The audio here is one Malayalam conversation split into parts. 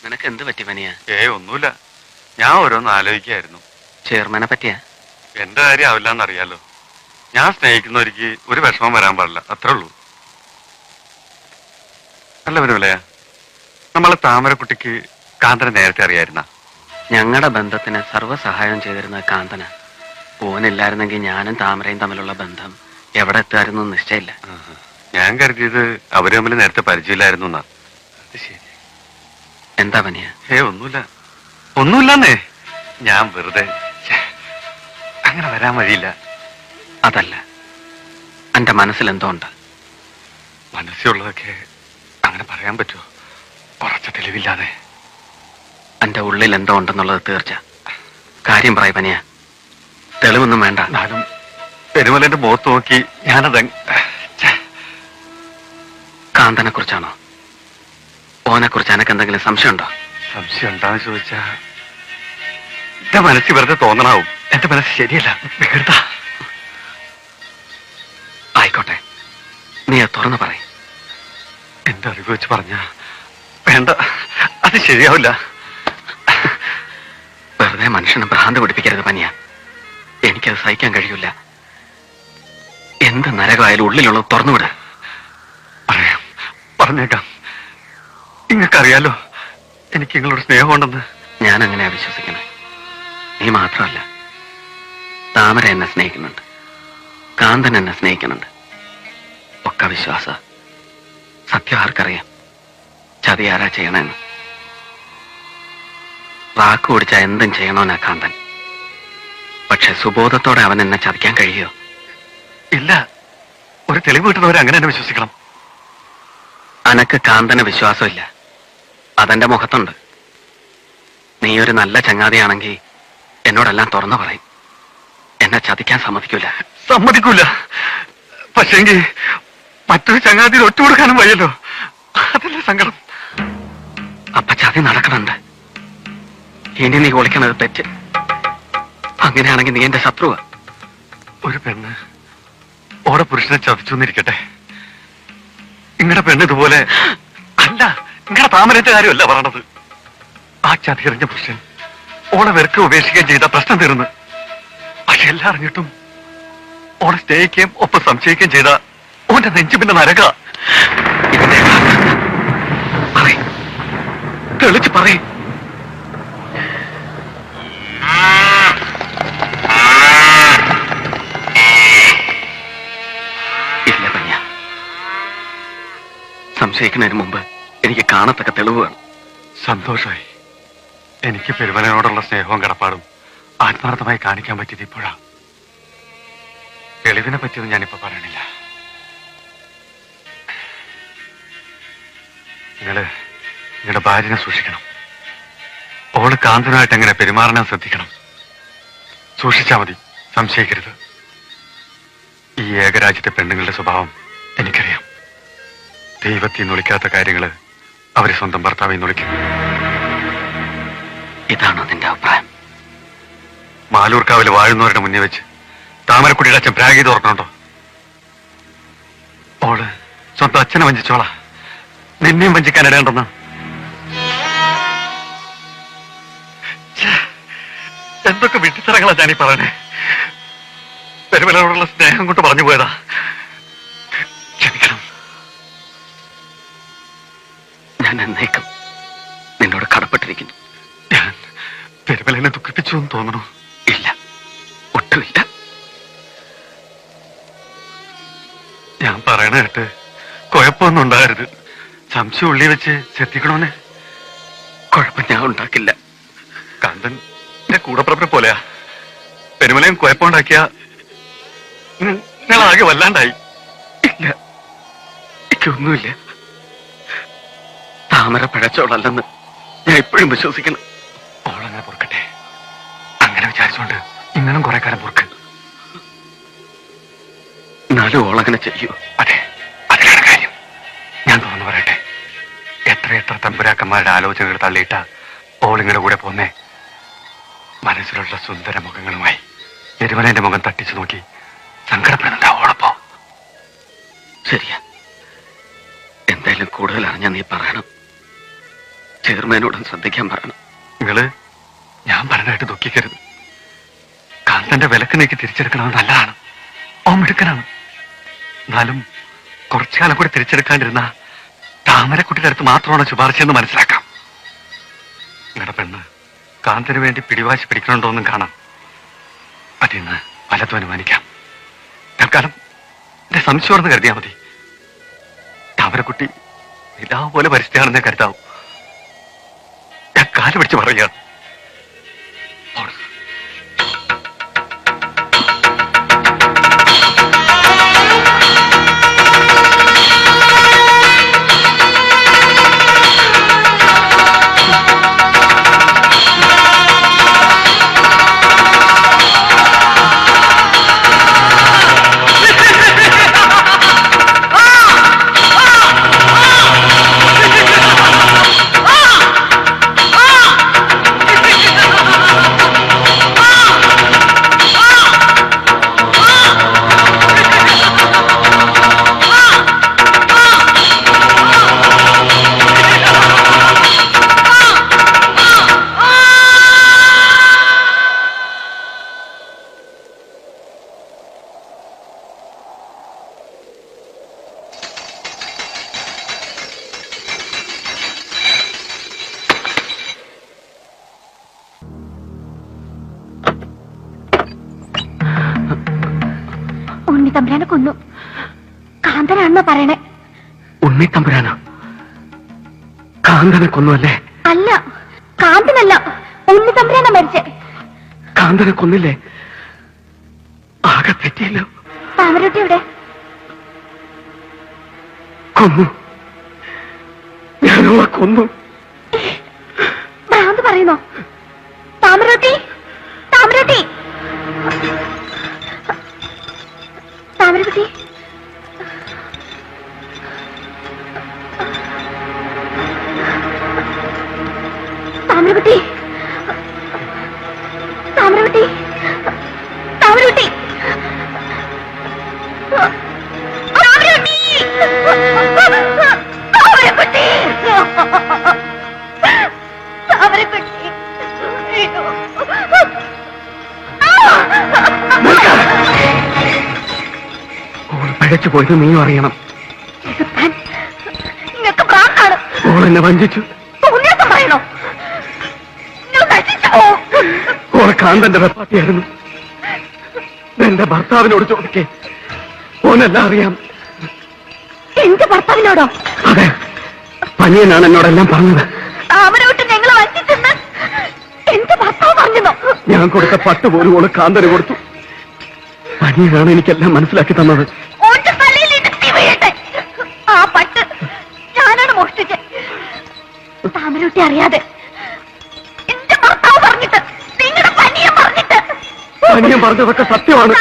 നിനക്ക് എന്ത് പറ്റി പനിയാ? ഒന്നുമില്ല, ഞാൻ ഓരോന്ന് ആലോചിക്കായിരുന്നു. ചെയർമാനെ പറ്റിയാ? എന്റെ കാര്യം ആവില്ലെന്നറിയാലോ. ഞാൻ സ്നേഹിക്കുന്നവർക്ക് ഒരു വിഷമം വരാൻ പാടില്ല, അത്രേ ഉള്ളൂ. അല്ല വരുമല്ലയാ, നമ്മളെ താമരക്കുട്ടിക്ക് കാന്തനെ നേരത്തെ അറിയായിരുന്ന? ഞങ്ങളുടെ ബന്ധത്തിന് സർവ്വസഹായം ചെയ്തിരുന്ന കാന്തന. ഓനില്ലായിരുന്നെങ്കിൽ ഞാനും താമരയും തമ്മിലുള്ള ബന്ധം എവിടെ എത്തുമായിരുന്നു നിശ്ചയില്ല. ഞാൻ കരുതിയത് അവര് തമ്മിൽ നേരത്തെ പരിചയമില്ലായിരുന്നു എന്നാ. അത് ശരി. എന്താ പനിയാ? ഒന്നുമില്ല, ഒന്നുമില്ലെന്നേ. ഞാൻ വെറുതെ അങ്ങനെ വരാൻ വഴിയില്ല. അതല്ല, എന്റെ മനസ്സിൽ എന്തോ ഉണ്ട്. മനസ്സിലുള്ളതൊക്കെ അങ്ങനെ പറയാൻ പറ്റുമോ? കുറച്ച് തെളിവില്ലാതെ. എന്റെ ഉള്ളിൽ എന്തോ ഉണ്ടെന്നുള്ളത് തീർച്ച. കാര്യം പറയ പനിയാ, തെളിവൊന്നും വേണ്ട. ഞാനും പെരുമലന്റെ മുഖത്ത് നോക്കി ഞാനത്. കാന്തനെ കുറിച്ചാണോ? ഓനെ കുറിച്ച് എനക്ക് എന്തെങ്കിലും സംശയമുണ്ടോ? സംശയം ഉണ്ടാന്ന് ചോദിച്ചാ എന്റെ മനസ്സിൽ വെറുതെ തോന്നണാവും. എന്റെ മനസ്സ് ശരിയല്ല, വികൃത. ആയിക്കോട്ടെ, നീ അത് തുറന്നു പറയും. എന്റെ അറിവ് വെച്ച് പറഞ്ഞ വേണ്ട, അത് ശരിയാവില്ല. വെറുതെ മനുഷ്യനെ ഭ്രാന്ത് പിടിപ്പിക്കരുത് പനിയാ. എനിക്കത് സഹിക്കാൻ കഴിയില്ല. എന്ത് നരകമായാലും ഉള്ളിലുള്ളത് തുറന്നുവിട്. പറയാം, പറഞ്ഞേക്കാം. നിങ്ങൾക്കറിയാലോ എനിക്ക് നിങ്ങളോട് സ്നേഹമുണ്ടെന്ന്. ഞാൻ അങ്ങനെയാ വിശ്വസിക്കണേ. നീ മാത്രമല്ല, താമര എന്നെ സ്നേഹിക്കുന്നുണ്ട്, കാന്തൻ എന്നെ സ്നേഹിക്കുന്നുണ്ട്. ഒക്കെ വിശ്വാസ. സത്യം ആർക്കറിയാം? ചതി ആരാ ചെയ്യണമെന്ന്. വാക്ക് ഓടിച്ച എന്തും ചെയ്യണോന്നാ കാന്തൻ. പക്ഷെ സുബോധത്തോടെ അവൻ എന്നെ ചതിക്കാൻ കഴിയോ? ഇല്ല, ഒരു തെളിവ് കിട്ടുന്നവരെ അങ്ങനെ തന്നെ വിശ്വസിക്കണം. അനക്ക് കാന്തന് വിശ്വാസമില്ല, അതെന്റെ മുഖത്തുണ്ട്. നീ ഒരു നല്ല ചങ്ങാതിയാണെങ്കിൽ എന്നോടെല്ലാം തുറന്നു പറയും. എന്നെ ചതിക്കാൻ സമ്മതിക്കൂല. സമ്മതിക്കൂല. പക്ഷെങ്കിൽ മറ്റൊരു ചങ്ങാതിയിൽ ഒറ്റുകൊടുക്കാനും വയ്യല്ലോ, അതല്ലേ സങ്കടം. അപ്പൊ ചതി നടക്കണുണ്ട്. ഇനി നീ ഒളിക്കണത് തെറ്റ്. അങ്ങനെയാണെങ്കിൽ നീ എന്റെ ശത്രുവാ. ഒരു പെണ്ണ് ഓടെ പുരുഷനെ ചതിച്ചൊന്നിരിക്കട്ടെ, നിങ്ങളുടെ പെണ്ണ് ഇതുപോലെ അല്ല. നിങ്ങളുടെ താമരത്തെ കാര്യമല്ല പറയണത്. ആ ചതിയെറിഞ്ഞ പുരുഷൻ ഓളെ വെറുക്കെ ഉപേക്ഷിക്കുകയും ചെയ്ത പ്രശ്നം തീർന്ന്. പക്ഷെ എല്ലാം അറിഞ്ഞിട്ടും ഓളെ സ്നേഹിക്കുകയും ഒപ്പം സംശയിക്കുകയും ചെയ്ത ഓന്റെ നെഞ്ചു പിന്നെ നരക. ഇതിന്റെ തെളിച്ച് പറയും. ഇല്ല പനിയ, സംശയിക്കുന്നതിന് മുമ്പ് എനിക്ക് കാണത്തക്ക തെളിവ് വേണം. സന്തോഷമായി. എനിക്ക് പെരുമലനോടുള്ള സ്നേഹവും കടപ്പാടും ആത്മാർത്ഥമായി കാണിക്കാൻ പറ്റിയത് ഇപ്പോഴാ. തെളിവിനെ പറ്റിയൊന്നും ഞാനിപ്പോ പറയണില്ല. നിങ്ങളുടെ ഭാര്യനെ സൂക്ഷിക്കണം. ഓള് കാന്തനുമായിട്ട് എങ്ങനെ പെരുമാറാൻ ശ്രദ്ധിക്കണം. സൂക്ഷിച്ചാ മതി, സംശയിക്കരുത്. ഈ ഏകരാജ്യത്തെ പെണ്ണുങ്ങളുടെ സ്വഭാവം എനിക്കറിയാം. ദൈവത്തിൽ നിന്ന് വിളിക്കാത്ത കാര്യങ്ങള് അവര് സ്വന്തം ഭർത്താവിൽ നിന്ന് വിളിക്കും. ഇതാണോ നിന്റെ അഭിപ്രായം? മാലൂർക്കാവിൽ വാഴുന്നവരുടെ മുന്നിൽ വെച്ച് താമരക്കുട്ടിയുടെ അച്ഛൻ പ്രാഗി തുറക്കണുണ്ടോ? ഓള് സ്വന്തം അച്ഛനെ വഞ്ചിച്ചോളാ, നിന്നെയും വഞ്ചിക്കാൻ ഇടേണ്ടെന്ന്. എന്തൊക്കെ വിട്ടിത്തരങ്ങളാ ഞാനീ പറയണേ. പെരുമലയോടുള്ള സ്നേഹം കൊണ്ട് പറഞ്ഞു പോയതാ, ക്ഷമിക്കണം. ഞാൻ എന്നേക്കും നിന്നോട് കടപ്പെട്ടിരിക്കുന്നു. ഞാൻ പെരുമലനെ ദുഃഖിപ്പിച്ചു എന്ന് തോന്നണു? ഇല്ല, ഒട്ടുമില്ല. ഞാൻ പറയണ കേട്ട് കുഴപ്പമൊന്നും ഉണ്ടാകരുത്. സംശയം ഉള്ളി വെച്ച് ശ്രദ്ധിക്കണോന്നെ. കുഴപ്പം ഞാൻ ഉണ്ടാക്കില്ല. കാന്തൻ എന്റെ കൂടപ്പുറപ്പെ പോലെയാ. പെരുമലയും കുഴപ്പമുണ്ടാക്കിയ നിങ്ങളാകെ വല്ലാണ്ടായി. ഇല്ല, എനിക്കൊന്നുമില്ല. താമര പിഴച്ചോളല്ലെന്ന് ഞാൻ ഇപ്പോഴും വിശ്വസിക്കണം. ഓളങ്ങനെ പൊറുക്കട്ടെ. അങ്ങനെ വിചാരിച്ചോണ്ട് ഇന്നലും കുറെ കാലം പൊറുക്ക്. എന്നാലും ഓളങ്ങനെ ചെയ്യൂ. അതെ, അതിലാണ് കാര്യം. ഞാൻ തുറന്നു പറയട്ടെ, എത്ര തമ്പുരാക്കന്മാരുടെ ആലോചനകൾ തള്ളിയിട്ട ഓളിങ്ങളുടെ കൂടെ പോന്നേ. മനസ്സിലുള്ള സുന്ദര മുഖങ്ങളുമായി പെരുമലേന്റെ മുഖം തട്ടിച്ചു നോക്കി സങ്കടപ്പെടുന്നുണ്ടാ ഓളപ്പോ. ശരിയാ, എന്തായാലും കൂടുതൽ അറിഞ്ഞാ നീ പറയണം. ചെയർമാനോടും ശ്രദ്ധിക്കാൻ പറയണം. നിങ്ങള് ഞാൻ പറഞ്ഞായിട്ട് ദുഃഖിക്കരുത്. കാന്തന്റെ വിലക്ക് നീക്കി തിരിച്ചെടുക്കണത് നല്ലതാണ്. ഓൻ മിടുക്കനാണ്. എന്നാലും കുറച്ചു കാലം കൂടി തിരിച്ചെടുക്കാണ്ടിരുന്ന താമരക്കുട്ടിയുടെ അടുത്ത് മാത്രമാണ് ശുപാർശയെന്ന് മനസ്സിലാക്കാം. നിങ്ങളുടെ പെണ്ണ് കാന്തന് വേണ്ടി പിടിവാശി പിടിക്കണുണ്ടോന്നും കാണാം. അതിന്ന് പലതും അനുമാനിക്കാം. തൽക്കാലം എന്റെ സംശയമാണെന്ന് കരുതിയാൽ മതി. താമരക്കുട്ടി നിലാവ് പോലെ പരിസ്ഥിതിയാണെന്നേ കരുതാവും. ഞാൻ കാല് പിടിച്ച് പറയുകയാണ്. ഉണ്ണിത്തമ്പുരാനെ കൊന്നു. കാന്തനാണെന്നാ പറയണേ. ഉണ്ണിത്തമ്പുരാനോ? കാന്തനെ കൊന്നു അല്ലേ? അല്ല, കാന്തനല്ല, ഉണ്ണിത്തമ്പുരാനാ മരിച്ചേ. കാന്തനെ കൊന്നില്ലേ? ആകെ തെറ്റിയല്ലോ. താമരട്ടി എവിടെ? കൊന്നു. ഞാനോ കൊന്നു. ഭ്രാന്ത് പറയുന്നോ? താമരട്ടി, താമരട്ടി, താമരക്കുട്ടി, താമരക്കുട്ടി, താമരക്കുട്ടി, താമരക്കുട്ടി, താമരക്കുട്ടി, താമരക്കുട്ടി, താമരക്കുട്ടി. പഴച്ചു പോയത് നീയും അറിയണം. നിങ്ങൾക്ക് ഭ്രാന്താണ്. ഓൾ എന്നെ വഞ്ചിച്ചു. തോന്നിയാസം പറയണോ? ഓൾ കാന്തന്റെ വെപ്പാട്ടിയായിരുന്നു. എന്റെ ഭർത്താവിനോട് ചോദിക്കേ, ഓനെല്ലാം അറിയാം. എന്റെ ഭർത്താവിനോടോ? അതെ, പനിയനാണ് എന്നോടെല്ലാം പറഞ്ഞത്. അവരോട്ട് ഞങ്ങളെ വഞ്ചിച്ചെന്ന് എന്റെ ഭർത്താവ് പറഞ്ഞോ? ഞാൻ കൊടുത്ത പട്ട് പോലും ഓള് കാന്തന് കൊടുത്തു. പനിയനാണ് എനിക്കെല്ലാം മനസ്സിലാക്കി തന്നത്. ഓന്റെ തലയിൽ ഇടുത്തി വീഴട്ടെ. ആ പട്ട് ഞാനാണ് മോഷ്ടിച്ചത്. താമരൂട്ടി അറിയാതെ എന്റെ ഭർത്താവ് പറഞ്ഞിട്ട്, നിങ്ങളുടെ പനിയെ പറഞ്ഞിട്ട്. പനിയം പറഞ്ഞതൊക്കെ സത്യമാണ്.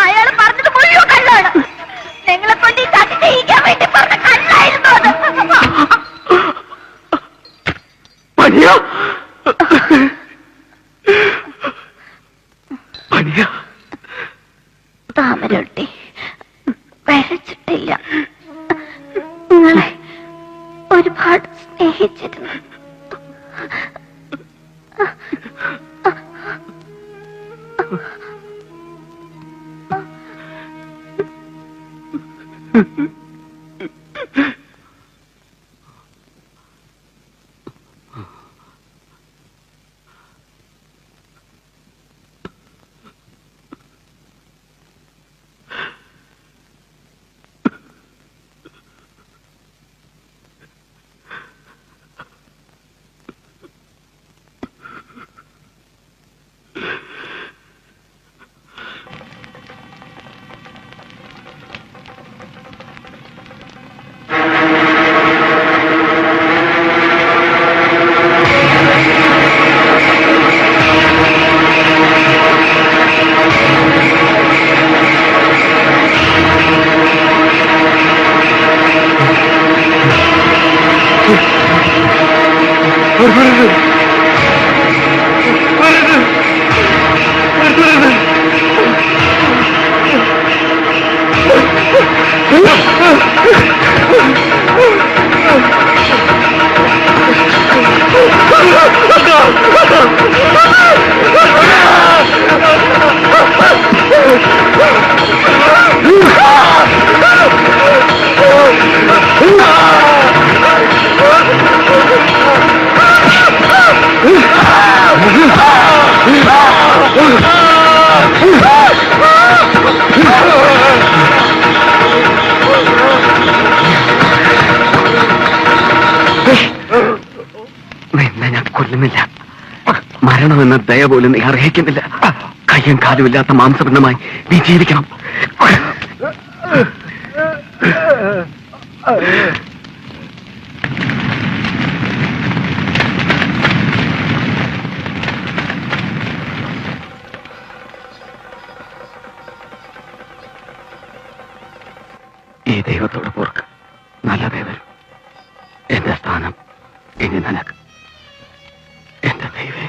അയാൾ പറഞ്ഞത് മുഴുവൻ കള്ളാണ്. നിങ്ങളെ കൊണ്ട് ഈ ചതി ചെയ്യിക്കാൻ വേണ്ടി പറഞ്ഞ കള്ളായിരുന്നു അത്. പനിയ പനിയ താമരട്ടി വരച്ചിട്ടില്ല. നിങ്ങളെ ഒരുപാട് സ്നേഹിച്ചിരുന്നു. കൊല്ലുന്നില്ല. മരണമെന്ന ദയ പോലും നീ അർഹിക്കുന്നില്ല. കയ്യും കാലുമില്ലാത്ത മാംസപിണ്ഡമായി നീ ജീവിക്കണം. ഈ ദൈവത്തോട് പോർക്ക് നല്ലതേ വരും. എന്റെ സ്ഥാനം ഇനി നിനക്ക്. എന്റെ ദൈവേ.